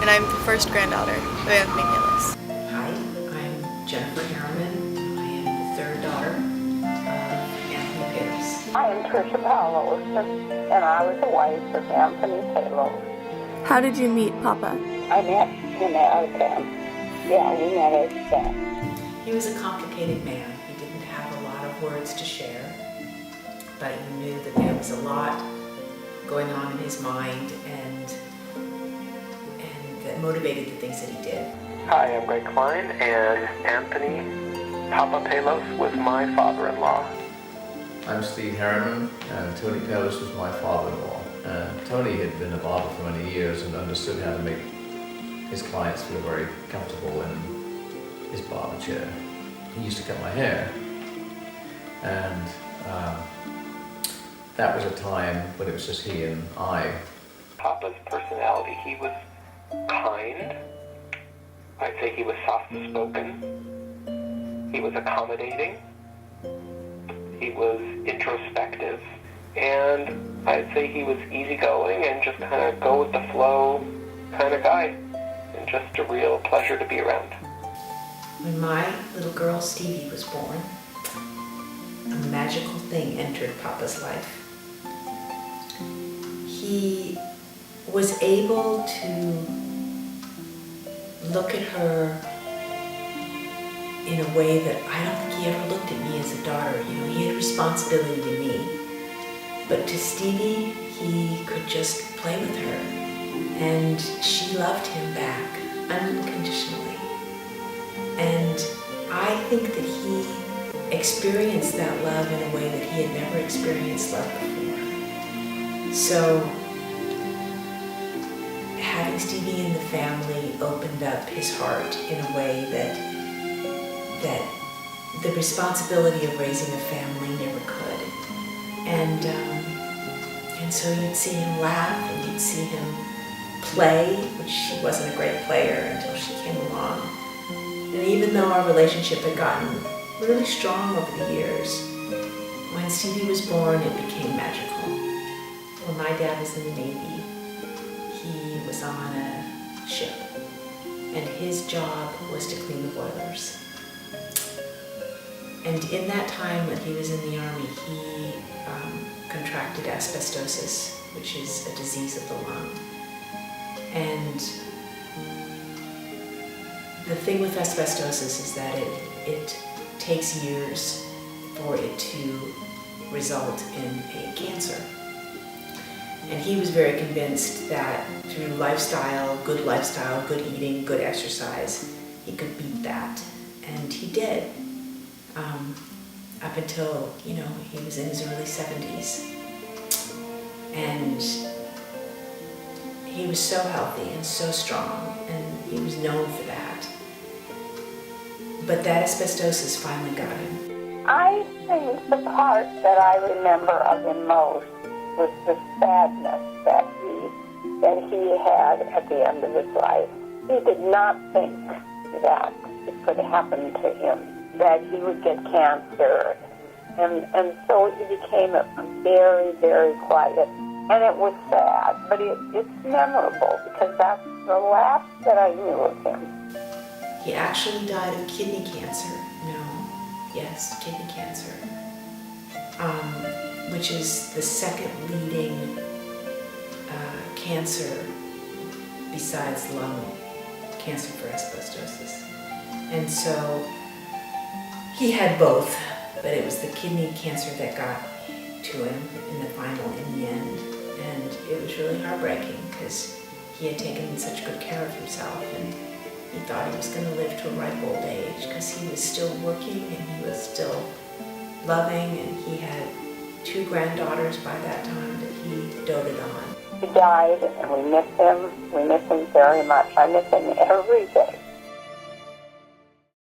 and I'm the first granddaughter of Anthony Palos. Hi, I'm Jennifer Harriman. I am the third daughter of Anthony Palos. I am Tricia Palos, and I was the wife of Anthony Palos. How did you meet Papa? I met him at a camp. Yeah, we met at a camp. He was a complicated man. He didn't have a lot of words to share, but you knew that there was a lot going on in his mind and that motivated the things that he did. Hi, I'm Greg Klein, and Anthony Papa Palos was my father-in-law. I'm Steve Harriman, and Tony Palos was my father-in-law. Tony had been a barber for many years and understood how to make his clients feel very comfortable in his barber chair. He used to cut my hair, and that was a time when it was just he and I. Papa's personality, he was kind. I'd say he was soft-spoken. He was accommodating. He was introspective. And I'd say he was easygoing and just kind of go with the flow kind of guy. And just a real pleasure to be around. When my little girl Stevie was born, a magical thing entered Papa's life. He was able to look at her in a way that I don't think he ever looked at me as a daughter. You know, he had responsibility to me. But to Stevie, he could just play with her. And she loved him back unconditionally. And I think that he experienced that love in a way that he had never experienced love before. So having Stevie in the family opened up his heart in a way that the responsibility of raising a family never could. And so you'd see him laugh and you'd see him play, which she wasn't a great player until she came along. And even though our relationship had gotten really strong over the years, when Stevie was born, it became magical. When my dad was in the Navy, he was on a ship, and his job was to clean the boilers. And in that time when he was in the Army, he contracted asbestosis, which is a disease of the lung. And the thing with asbestosis is that it takes years for it to result in a cancer. And he was very convinced that through lifestyle, good eating, good exercise, he could beat that. And he did. Up until, he was in his early 70s. And he was so healthy and so strong, and he was known for that. But that asbestosis finally got him. I think the part that I remember of him most was the sadness that he had at the end of his life. He did not think that it could happen to him, that he would get cancer. And so he became very, very quiet. And it was sad, but it's memorable because that's the last that I knew of him. He actually died of kidney cancer. Kidney cancer. Which is the second leading cancer besides lung cancer for asbestosis. And so he had both, but it was the kidney cancer that got to him in the end. And it was really heartbreaking because he had taken such good care of himself, and he thought he was going to live to a ripe old age because he was still working and he was still loving, and he had 2 granddaughters by that time that he doted on. He died, and we miss him. We miss him very much. I miss him every day.